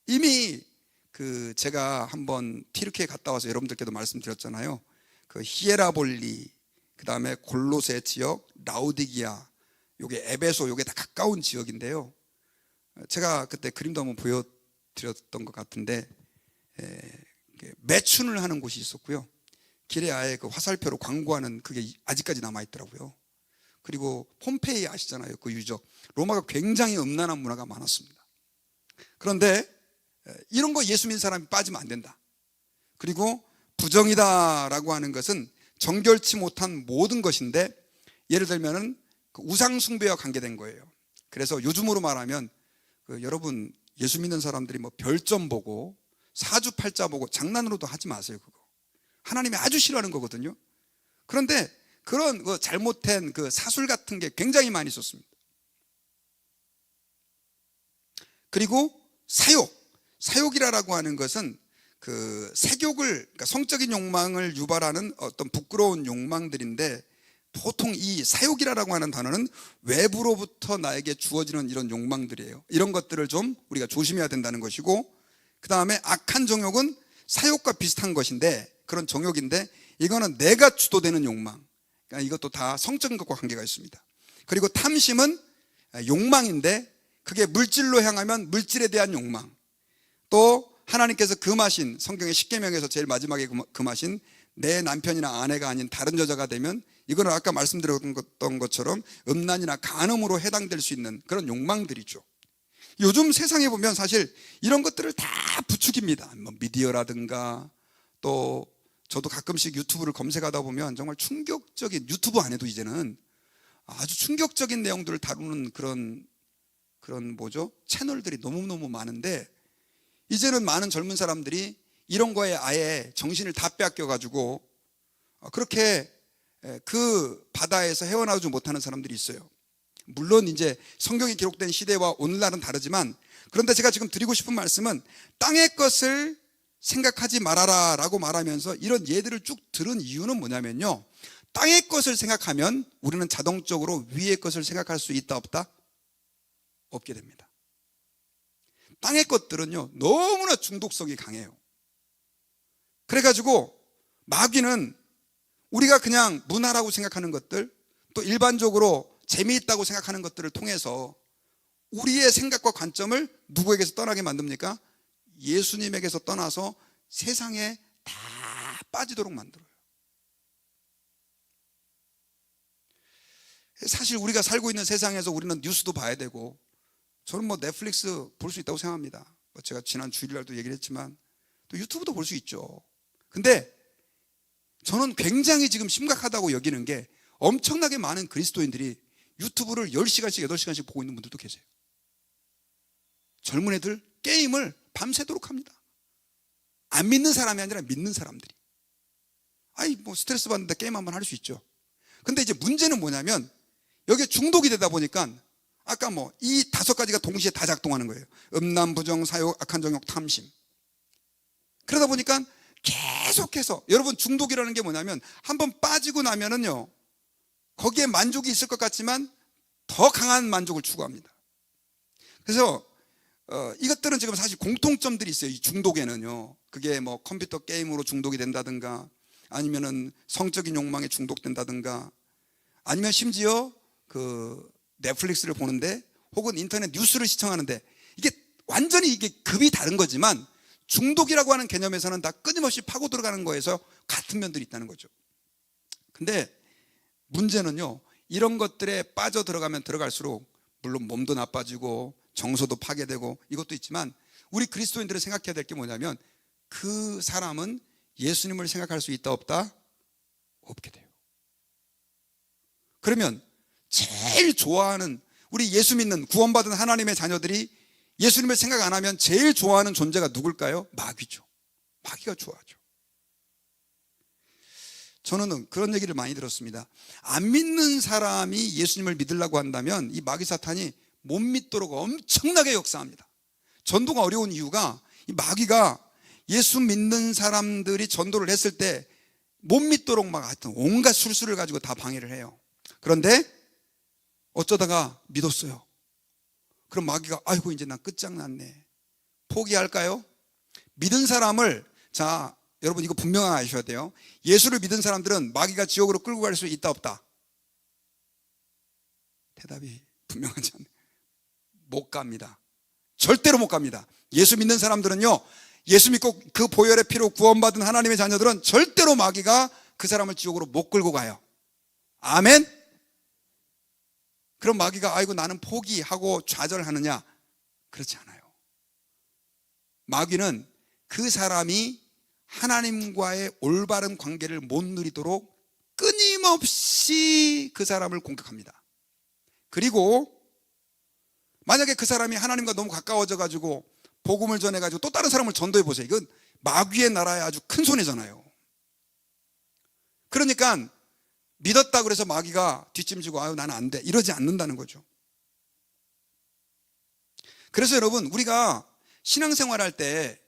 이미 그 제가 한번 튀르키예 갔다 와서 여러분들께도 말씀드렸잖아요. 그 히에라볼리, 그 다음에 골로새 지역, 라우디기아, 요게 에베소, 요게 다 가까운 지역인데요. 제가 그때 그림도 한번 보여드렸던 것 같은데, 매춘을 하는 곳이 있었고요. 길에 아예 그 화살표로 광고하는 그게 아직까지 남아있더라고요. 그리고 폼페이 아시잖아요. 그 유적. 로마가 굉장히 음란한 문화가 많았습니다. 그런데 이런 거 예수 믿는 사람이 빠지면 안 된다. 그리고 부정이다라고 하는 것은 정결치 못한 모든 것인데, 예를 들면은 그 우상 숭배와 관계된 거예요. 그래서 요즘으로 말하면 여러분 예수 믿는 사람들이 뭐 별점 보고 사주팔자 보고 장난으로도 하지 마세요. 그거 하나님이 아주 싫어하는 거거든요. 그런데 그런 그 잘못된 그 사술 같은 게 굉장히 많이 있었습니다. 그리고 사욕이라고 하는 것은 그 색욕을, 그러니까 성적인 욕망을 유발하는 어떤 부끄러운 욕망들인데, 보통 이 사욕이라고 하는 단어는 외부로부터 나에게 주어지는 이런 욕망들이에요. 이런 것들을 좀 우리가 조심해야 된다는 것이고, 그 다음에 악한 정욕은 사욕과 비슷한 것인데, 그런 정욕인데 이거는 내가 주도되는 욕망, 그러니까 이것도 다 성적인 것과 관계가 있습니다. 그리고 탐심은 욕망인데 그게 물질로 향하면 물질에 대한 욕망, 또 하나님께서 금하신, 성경의 십계명에서 제일 마지막에 금하신 내 남편이나 아내가 아닌 다른 여자가 되면, 이거는 아까 말씀드렸던 것처럼 음란이나 간음으로 해당될 수 있는 그런 욕망들이죠. 요즘 세상에 보면 사실 이런 것들을 다 부추깁니다. 뭐 미디어라든가, 또 저도 가끔씩 유튜브를 검색하다 보면 정말 충격적인, 유튜브 안에도 이제는 아주 충격적인 내용들을 다루는 그런 채널들이 너무너무 많은데, 이제는 많은 젊은 사람들이 이런 거에 아예 정신을 다 빼앗겨가지고 그렇게 그 바다에서 헤어나오지 못하는 사람들이 있어요. 물론 이제 성경이 기록된 시대와 오늘날은 다르지만, 그런데 제가 지금 드리고 싶은 말씀은 땅의 것을 생각하지 말아라 라고 말하면서 이런 예들을 쭉 들은 이유는 뭐냐면요, 땅의 것을 생각하면 우리는 자동적으로 위의 것을 생각할 수 있다 없다? 없게 됩니다. 땅의 것들은요 너무나 중독성이 강해요. 그래가지고 마귀는 우리가 그냥 문화라고 생각하는 것들, 또 일반적으로 재미있다고 생각하는 것들을 통해서 우리의 생각과 관점을 누구에게서 떠나게 만듭니까? 예수님에게서 떠나서 세상에 다 빠지도록 만들어요. 사실 우리가 살고 있는 세상에서 우리는 뉴스도 봐야 되고, 저는 뭐 넷플릭스 볼 수 있다고 생각합니다. 제가 지난 주일날도 얘기를 했지만 또 유튜브도 볼 수 있죠. 근데 저는 굉장히 지금 심각하다고 여기는 게, 엄청나게 많은 그리스도인들이 유튜브를 10시간씩 8시간씩 보고 있는 분들도 계세요. 젊은 애들 게임을 밤새도록 합니다. 안 믿는 사람이 아니라 믿는 사람들이. 뭐 스트레스 받는데 게임 한번 할 수 있죠. 근데 이제 문제는 뭐냐면, 여기에 중독이 되다 보니까 아까 뭐 이 5가지가 동시에 다 작동하는 거예요. 음란, 부정, 사욕, 악한 정욕, 탐심. 그러다 보니까 계속해서, 여러분 중독이라는 게 뭐냐면, 한번 빠지고 나면은요 거기에 만족이 있을 것 같지만 더 강한 만족을 추구합니다. 그래서 이것들은 지금 사실 공통점들이 있어요. 이 중독에는요, 그게 뭐 컴퓨터 게임으로 중독이 된다든가, 아니면은 성적인 욕망에 중독된다든가, 아니면 심지어 그 넷플릭스를 보는데 혹은 인터넷 뉴스를 시청하는데 이게 완전히 이게 급이 다른 거지만 중독이라고 하는 개념에서는 다 끊임없이 파고 들어가는 거에서 같은 면들이 있다는 거죠. 근데 문제는요, 이런 것들에 빠져 들어가면 들어갈수록 물론 몸도 나빠지고 정서도 파괴되고 이것도 있지만 우리 그리스도인들은 생각해야 될 게 뭐냐면 그 사람은 예수님을 생각할 수 있다 없다? 없게 돼요. 그러면 제일 좋아하는 우리 예수 믿는 구원받은 하나님의 자녀들이 예수님을 생각 안 하면 제일 좋아하는 존재가 누굴까요? 마귀죠. 마귀가 좋아하죠. 저는 그런 얘기를 많이 들었습니다. 안 믿는 사람이 예수님을 믿으려고 한다면 이 마귀 사탄이 못 믿도록 엄청나게 역사합니다. 전도가 어려운 이유가 이 마귀가 예수 믿는 사람들이 전도를 했을 때 못 믿도록 막 하여튼 온갖 술수를 가지고 다 방해를 해요. 그런데 어쩌다가 믿었어요. 그럼 마귀가 아이고 이제 난 끝장났네. 포기할까요? 믿은 사람을, 자 여러분 이거 분명하게 아셔야 돼요. 예수를 믿은 사람들은 마귀가 지옥으로 끌고 갈 수 있다 없다? 대답이 분명하지 않아요. 못 갑니다. 절대로 못 갑니다. 예수 믿는 사람들은요, 예수 믿고 그 보혈의 피로 구원받은 하나님의 자녀들은 절대로 마귀가 그 사람을 지옥으로 못 끌고 가요. 아멘? 그럼 마귀가 아이고 나는 포기하고 좌절하느냐? 그렇지 않아요. 마귀는 그 사람이 하나님과의 올바른 관계를 못 누리도록 끊임없이 그 사람을 공격합니다. 그리고 만약에 그 사람이 하나님과 너무 가까워져 가지고 복음을 전해 가지고 또 다른 사람을 전도해 보세요. 이건 마귀의 나라에 아주 큰 손해잖아요. 그러니까 믿었다 그래서 마귀가 뒷짐지고 아유 나는 안 돼 이러지 않는다는 거죠. 그래서 여러분 우리가 신앙생활할 때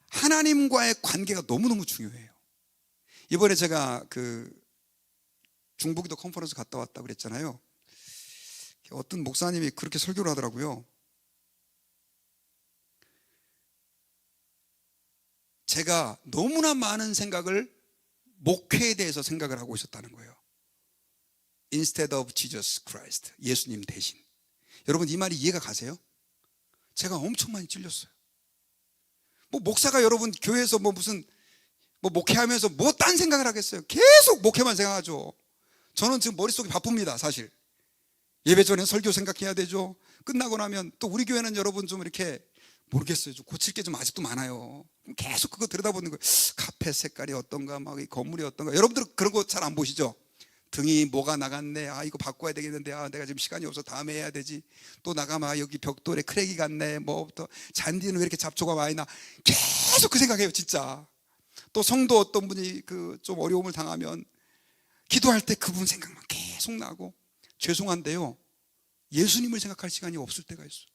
하나님과의 관계가 너무너무 중요해요. 이번에 제가 그 중부기도 컨퍼런스 갔다 왔다고 그랬잖아요. 어떤 목사님이 그렇게 설교를 하더라고요. 제가 너무나 많은 생각을 목회에 대해서 생각을 하고 있었다는 거예요. Instead of Jesus Christ, 예수님 대신. 여러분 이 말이 이해가 가세요? 제가 엄청 많이 찔렸어요. 뭐 목사가 여러분 교회에서 뭐 무슨 뭐 목회하면서 뭐 딴 생각을 하겠어요? 계속 목회만 생각하죠. 저는 지금 머릿속이 바쁩니다. 사실 예배 전에 설교 생각해야 되죠. 끝나고 나면 또 우리 교회는 여러분 좀 이렇게 모르겠어요. 좀 고칠 게 좀 아직도 많아요. 계속 그거 들여다보는 거예요. 카펫 색깔이 어떤가, 막 이 건물이 어떤가. 여러분들 그런 거 잘 안 보시죠? 등이 뭐가 나갔네. 아 이거 바꿔야 되겠는데. 아 내가 지금 시간이 없어. 다음에 해야 되지. 또 나가면 아, 여기 벽돌에 크랙이 갔네. 뭐부터 잔디는 왜 이렇게 잡초가 많이 나. 계속 그 생각해요, 진짜. 또 성도 어떤 분이 그 좀 어려움을 당하면 기도할 때 그분 생각만 계속 나고. 죄송한데요, 예수님을 생각할 시간이 없을 때가 있어요.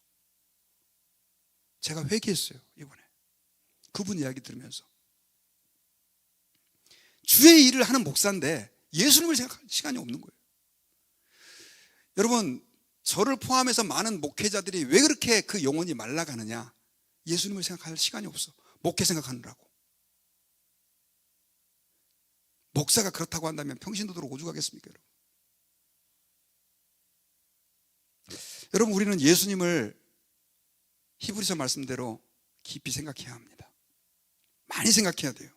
제가 회개했어요, 이번에. 그분 이야기 들으면서. 주의 일을 하는 목사인데 예수님을 생각할 시간이 없는 거예요. 여러분, 저를 포함해서 많은 목회자들이 왜 그렇게 그 영혼이 말라가느냐? 예수님을 생각할 시간이 없어. 목회 생각하느라고. 목사가 그렇다고 한다면 평신도도로 오죽하겠습니까, 여러분? 여러분, 우리는 예수님을 히브리서 말씀대로 깊이 생각해야 합니다. 많이 생각해야 돼요.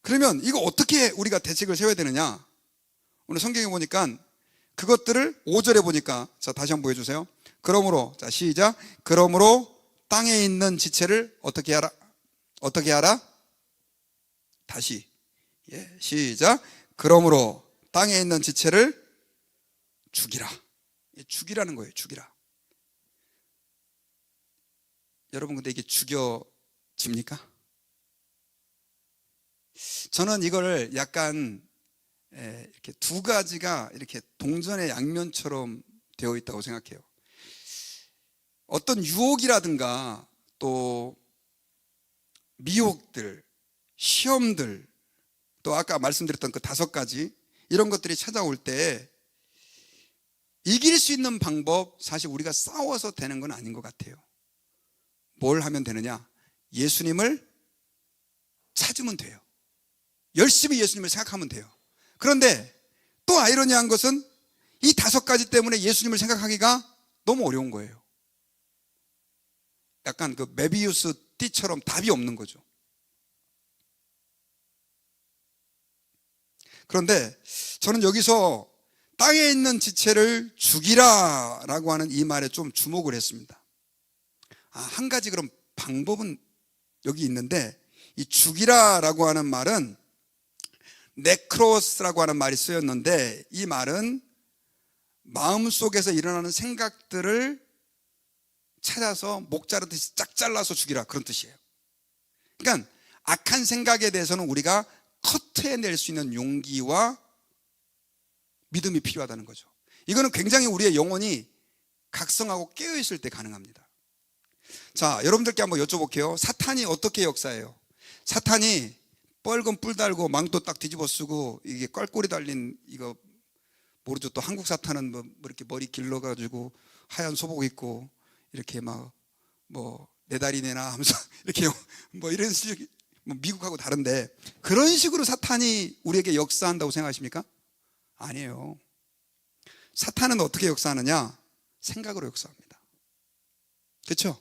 그러면 이거 어떻게 우리가 대책을 세워야 되느냐? 오늘 성경에 보니까 그것들을 5절에 보니까, 자 다시 한번 보여주세요. 그러므로, 자 시작. 그러므로 땅에 있는 지체를 어떻게 하라? 어떻게 하라? 다시, 예, 시작. 그러므로 땅에 있는 지체를 죽이라. 죽이라는 거예요. 죽이라. 여러분 근데 이게 죽여집니까? 저는 이걸 약간 이렇게 두 가지가 이렇게 동전의 양면처럼 되어 있다고 생각해요. 어떤 유혹이라든가 또 미혹들, 시험들, 또 아까 말씀드렸던 그 5가지 이런 것들이 찾아올 때 이길 수 있는 방법, 사실 우리가 싸워서 되는 건 아닌 것 같아요. 뭘 하면 되느냐? 예수님을 찾으면 돼요. 열심히 예수님을 생각하면 돼요. 그런데 또 아이러니한 것은 이 5가지 때문에 예수님을 생각하기가 너무 어려운 거예요. 약간 그 메비우스 띠처럼 답이 없는 거죠. 그런데 저는 여기서 땅에 있는 지체를 죽이라 라고 하는 이 말에 좀 주목을 했습니다. 한 가지 그럼 방법은 여기 있는데, 이 죽이라 라고 하는 말은 네크로스라고 하는 말이 쓰였는데, 이 말은 마음속에서 일어나는 생각들을 찾아서 목 자르듯이 짝 잘라서 죽이라, 그런 뜻이에요. 그러니까 악한 생각에 대해서는 우리가 커트해낼 수 있는 용기와 믿음이 필요하다는 거죠. 이거는 굉장히 우리의 영혼이 각성하고 깨어있을 때 가능합니다. 자, 여러분들께 한번 여쭤볼게요. 사탄이 어떻게 역사해요? 사탄이 뻘건 뿔 달고 망토 딱 뒤집어 쓰고 이게 껄꼬리 달린, 이거 모르죠. 또 한국 사탄은 뭐 이렇게 머리 길러가지고 하얀 소복 입고 이렇게 막 뭐 내 다리 내놔 하면서 이렇게 뭐 이런 식, 뭐 미국하고 다른데, 그런 식으로 사탄이 우리에게 역사한다고 생각하십니까? 아니에요. 사탄은 어떻게 역사하느냐? 생각으로 역사합니다. 그렇죠?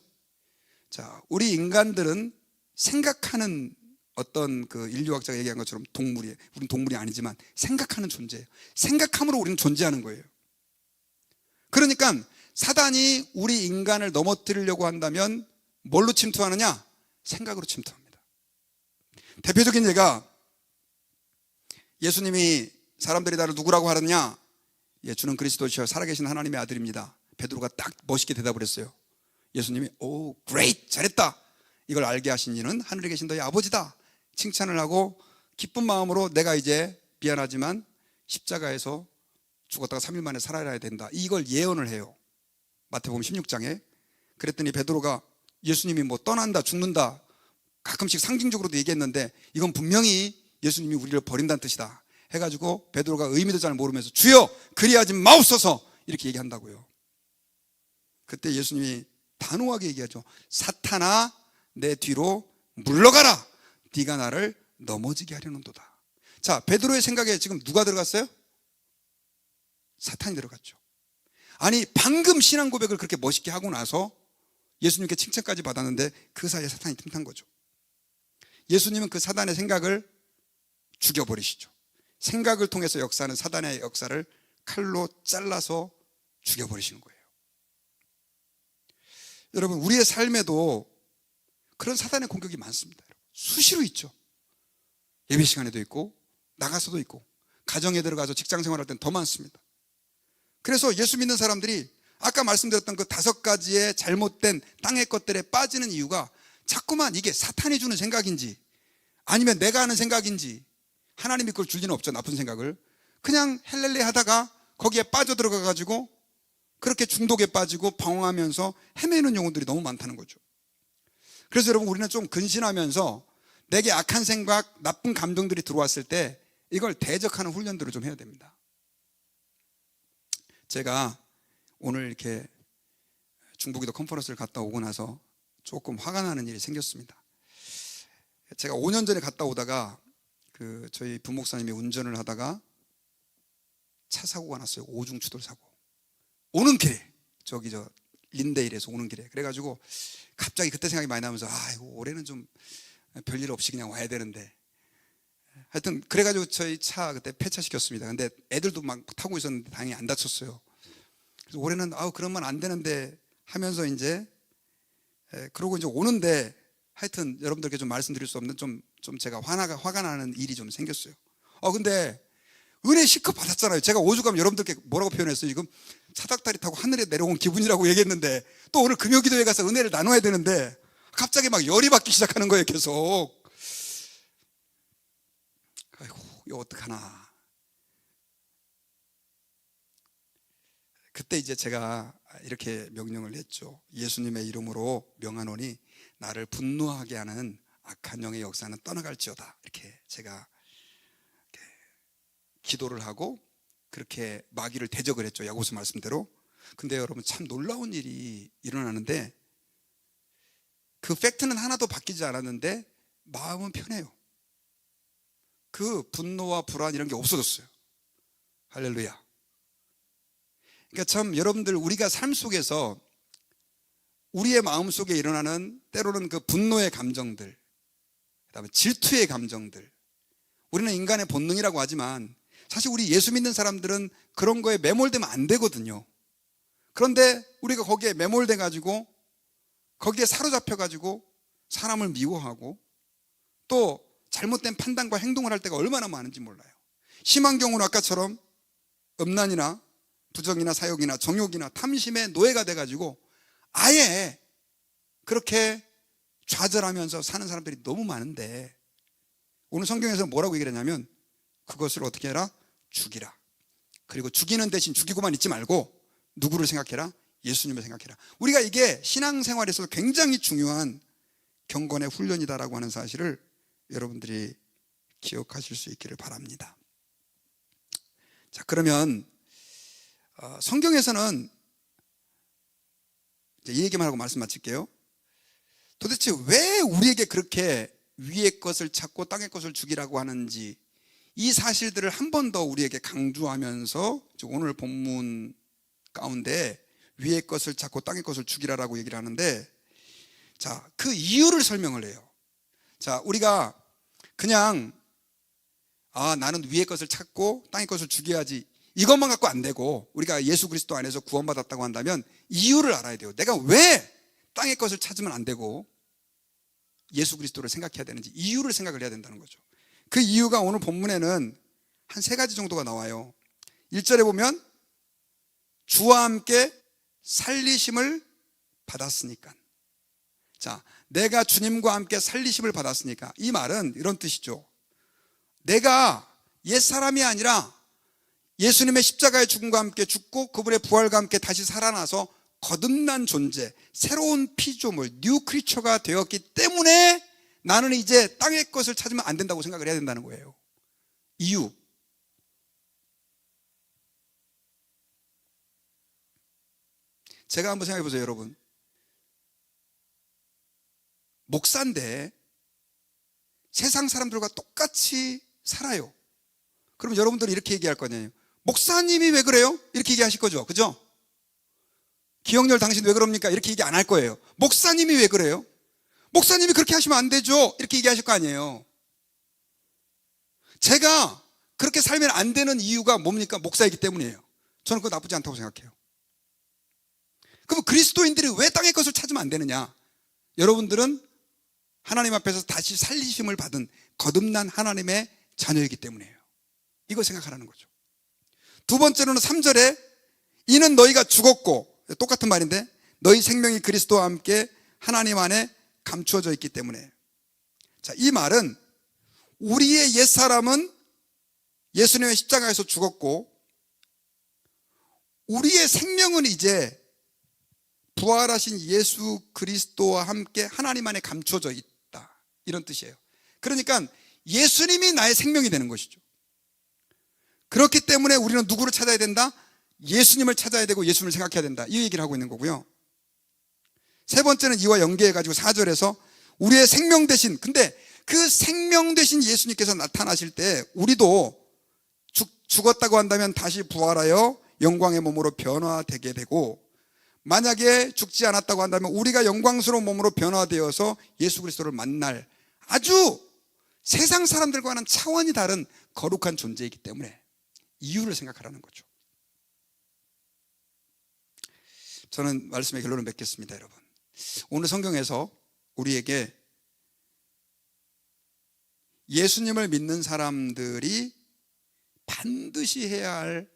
자, 우리 인간들은 생각하는, 어떤 그 인류학자가 얘기한 것처럼 동물이에요. 우리는 동물이 아니지만 생각하는 존재예요. 생각함으로 우리는 존재하는 거예요. 그러니까 사단이 우리 인간을 넘어뜨리려고 한다면 뭘로 침투하느냐? 생각으로 침투합니다. 대표적인 예가, 예수님이 사람들이 나를 누구라고 하느냐? 예, 주는 그리스도시여 살아계신 하나님의 아들입니다. 베드로가 딱 멋있게 대답을 했어요. 예수님이 오, great, 잘했다. 이걸 알게 하신 이는 하늘에 계신 너희 아버지다. 칭찬을 하고 기쁜 마음으로 내가 이제 미안하지만 십자가에서 죽었다가 3일 만에 살아야 된다, 이걸 예언을 해요. 마태복음 16장에. 그랬더니 베드로가 예수님이 뭐 떠난다, 죽는다 가끔씩 상징적으로도 얘기했는데, 이건 분명히 예수님이 우리를 버린다는 뜻이다 해가지고 베드로가 의미도 잘 모르면서 주여 그리하지 마옵소서 이렇게 얘기한다고요. 그때 예수님이 단호하게 얘기하죠. 사탄아 내 뒤로 물러가라. 네가 나를 넘어지게 하려는도다. 자, 베드로의 생각에 지금 누가 들어갔어요? 사탄이 들어갔죠. 아니, 방금 신앙 고백을 그렇게 멋있게 하고 나서 예수님께 칭찬까지 받았는데 그 사이에 사탄이 틈탄 거죠. 예수님은 그 사단의 생각을 죽여버리시죠. 생각을 통해서 역사하는 사단의 역사를 칼로 잘라서 죽여버리시는 거예요. 여러분, 우리의 삶에도 그런 사단의 공격이 많습니다. 수시로 있죠. 예배 시간에도 있고 나가서도 있고 가정에 들어가서 직장 생활할 때는 더 많습니다. 그래서 예수 믿는 사람들이 아까 말씀드렸던 그 5가지의 잘못된 땅의 것들에 빠지는 이유가 자꾸만 이게 사탄이 주는 생각인지 아니면 내가 하는 생각인지, 하나님이 그걸 줄 리는 없죠. 나쁜 생각을 그냥 헬렐레 하다가 거기에 빠져들어가 가지고 그렇게 중독에 빠지고 방황하면서 헤매는 영혼들이 너무 많다는 거죠. 그래서 여러분, 우리는 좀 근신하면서 내게 악한 생각, 나쁜 감정들이 들어왔을 때 이걸 대적하는 훈련들을 좀 해야 됩니다. 제가 오늘 이렇게 중부기도 컨퍼런스를 갔다 오고 나서 조금 화가 나는 일이 생겼습니다. 제가 5년 전에 갔다 오다가 저희 부목사님이 운전을 하다가 차 사고가 났어요. 오중추돌 사고. 오는 길에 린데일에서 오는 길에. 그래가지고 갑자기 그때 생각이 많이 나면서 이거 올해는 좀 별일 없이 그냥 와야 되는데, 하여튼 그래가지고 저희 차 그때 폐차시켰습니다. 근데 애들도 막 타고 있었는데 다행히 안 다쳤어요. 그래서 올해는 그러면 안 되는데 하면서 이제 그러고 이제 오는데, 하여튼 여러분들께 좀 말씀드릴 수 없는 좀 제가 화가 나는 일이 좀 생겼어요. 근데 은혜 실컷 받았잖아요. 제가 오죽하면 여러분들께 뭐라고 표현했어요? 지금 사닥다리 타고 하늘에 내려온 기분이라고 얘기했는데, 또 오늘 금요기도에 가서 은혜를 나눠야 되는데 갑자기 막 열이 받기 시작하는 거예요. 계속. 아이고, 이거 어떡하나. 그때 이제 제가 이렇게 명령을 했죠. 예수님의 이름으로 명하노니 나를 분노하게 하는 악한 영의 역사는 떠나갈지어다. 이렇게 제가 기도를 하고 그렇게 마귀를 대적을 했죠. 야고보서 말씀대로. 근데 여러분, 참 놀라운 일이 일어나는데, 그 팩트는 하나도 바뀌지 않았는데 마음은 편해요. 그 분노와 불안 이런 게 없어졌어요. 할렐루야. 그러니까 참 여러분들, 우리가 삶 속에서 우리의 마음 속에 일어나는 때로는 그 분노의 감정들, 그다음에 질투의 감정들, 우리는 인간의 본능이라고 하지만 사실 우리 예수 믿는 사람들은 그런 거에 매몰되면 안 되거든요. 그런데 우리가 거기에 매몰돼 가지고, 거기에 사로잡혀 가지고 사람을 미워하고 또 잘못된 판단과 행동을 할 때가 얼마나 많은지 몰라요. 심한 경우는 아까처럼 음란이나 부정이나 사욕이나 정욕이나 탐심의 노예가 돼 가지고 아예 그렇게 좌절하면서 사는 사람들이 너무 많은데, 오늘 성경에서 뭐라고 얘기를 하냐면 그것을 어떻게 해라? 죽이라. 그리고 죽이는 대신 죽이고만 있지 말고 누구를 생각해라? 예수님을 생각해라. 우리가 이게 신앙생활에서 굉장히 중요한 경건의 훈련이다라고 하는 사실을 여러분들이 기억하실 수 있기를 바랍니다. 자, 그러면 성경에서는 이제 이 얘기만 하고 말씀 마칠게요. 도대체 왜 우리에게 그렇게 위의 것을 찾고 땅의 것을 죽이라고 하는지, 이 사실들을 한 번 더 우리에게 강조하면서 오늘 본문 가운데 위의 것을 찾고 땅의 것을 죽이라라고 얘기를 하는데, 자, 그 이유를 설명을 해요. 자, 우리가 그냥 나는 위의 것을 찾고 땅의 것을 죽여야지, 이것만 갖고 안 되고, 우리가 예수 그리스도 안에서 구원받았다고 한다면 이유를 알아야 돼요. 내가 왜 땅의 것을 찾으면 안 되고 예수 그리스도를 생각해야 되는지 이유를 생각을 해야 된다는 거죠. 그 이유가 오늘 본문에는 한 3가지 정도가 나와요. 1절에 보면 주와 함께 살리심을 받았으니까. 자, 내가 주님과 함께 살리심을 받았으니까, 이 말은 이런 뜻이죠. 내가 옛사람이 아니라 예수님의 십자가의 죽음과 함께 죽고 그분의 부활과 함께 다시 살아나서 거듭난 존재, 새로운 피조물, 뉴 크리처가 되었기 때문에 나는 이제 땅의 것을 찾으면 안 된다고 생각을 해야 된다는 거예요. 이유. 제가 한번 생각해 보세요, 여러분. 목사인데 세상 사람들과 똑같이 살아요. 그럼 여러분들은 이렇게 얘기할 거냐요. 목사님이 왜 그래요? 이렇게 얘기하실 거죠. 그죠? 기억열 당신 왜 그럽니까? 이렇게 얘기 안 할 거예요. 목사님이 왜 그래요? 목사님이 그렇게 하시면 안 되죠. 이렇게 얘기하실 거 아니에요. 제가 그렇게 살면 안 되는 이유가 뭡니까? 목사이기 때문이에요. 저는 그거 나쁘지 않다고 생각해요. 그럼 그리스도인들이 왜 땅의 것을 찾으면 안 되느냐? 여러분들은 하나님 앞에서 다시 살리심을 받은 거듭난 하나님의 자녀이기 때문이에요. 이거 생각하라는 거죠. 두 번째로는 3절에 이는 너희가 죽었고, 똑같은 말인데 너희 생명이 그리스도와 함께 하나님 안에 감추어져 있기 때문에. 자, 이 말은 우리의 옛사람은 예수님의 십자가에서 죽었고 우리의 생명은 이제 부활하신 예수 그리스도와 함께 하나님 안에 감추어져 있다, 이런 뜻이에요. 그러니까 예수님이 나의 생명이 되는 것이죠. 그렇기 때문에 우리는 누구를 찾아야 된다? 예수님을 찾아야 되고 예수님을 생각해야 된다, 이 얘기를 하고 있는 거고요. 세 번째는 이와 연계해가지고 4절에서 우리의 생명 대신, 근데 그 생명 대신 예수님께서 나타나실 때 우리도 죽었다고 한다면 다시 부활하여 영광의 몸으로 변화되게 되고, 만약에 죽지 않았다고 한다면 우리가 영광스러운 몸으로 변화되어서 예수 그리스도를 만날 아주 세상 사람들과는 차원이 다른 거룩한 존재이기 때문에 이유를 생각하라는 거죠. 저는 말씀의 결론을 맺겠습니다, 여러분. 오늘 성경에서 우리에게 예수님을 믿는 사람들이 반드시 해야 할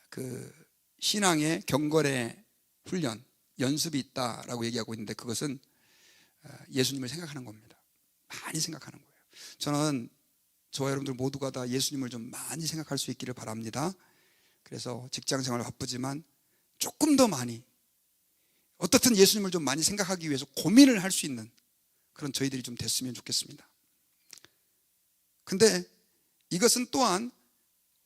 그 신앙의 경건의 훈련, 연습이 있다라고 얘기하고 있는데, 그것은 예수님을 생각하는 겁니다. 많이 생각하는 거예요. 저는 저와 여러분들 모두가 다 예수님을 좀 많이 생각할 수 있기를 바랍니다. 그래서 직장생활 바쁘지만 조금 더 많이, 어떻든 예수님을 좀 많이 생각하기 위해서 고민을 할 수 있는 그런 저희들이 좀 됐으면 좋겠습니다. 근데 이것은 또한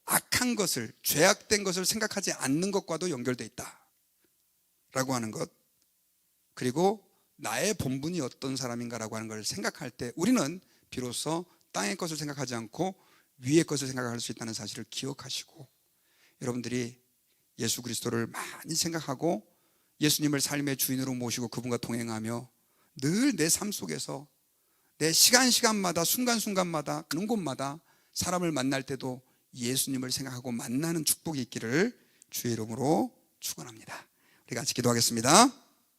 악한 것을, 죄악된 것을 생각하지 않는 것과도 연결되어 있다라고 하는 것, 그리고 나의 본분이 어떤 사람인가라고 하는 걸 생각할 때 우리는 비로소 땅의 것을 생각하지 않고 위의 것을 생각할 수 있다는 사실을 기억하시고, 여러분들이 예수 그리스도를 많이 생각하고 예수님을 삶의 주인으로 모시고 그분과 동행하며 늘 내 삶 속에서 내 시간마다 순간순간마다 가는 곳마다 사람을 만날 때도 예수님을 생각하고 만나는 축복이 있기를 주의 이름으로 축원합니다. 우리 같이 기도하겠습니다.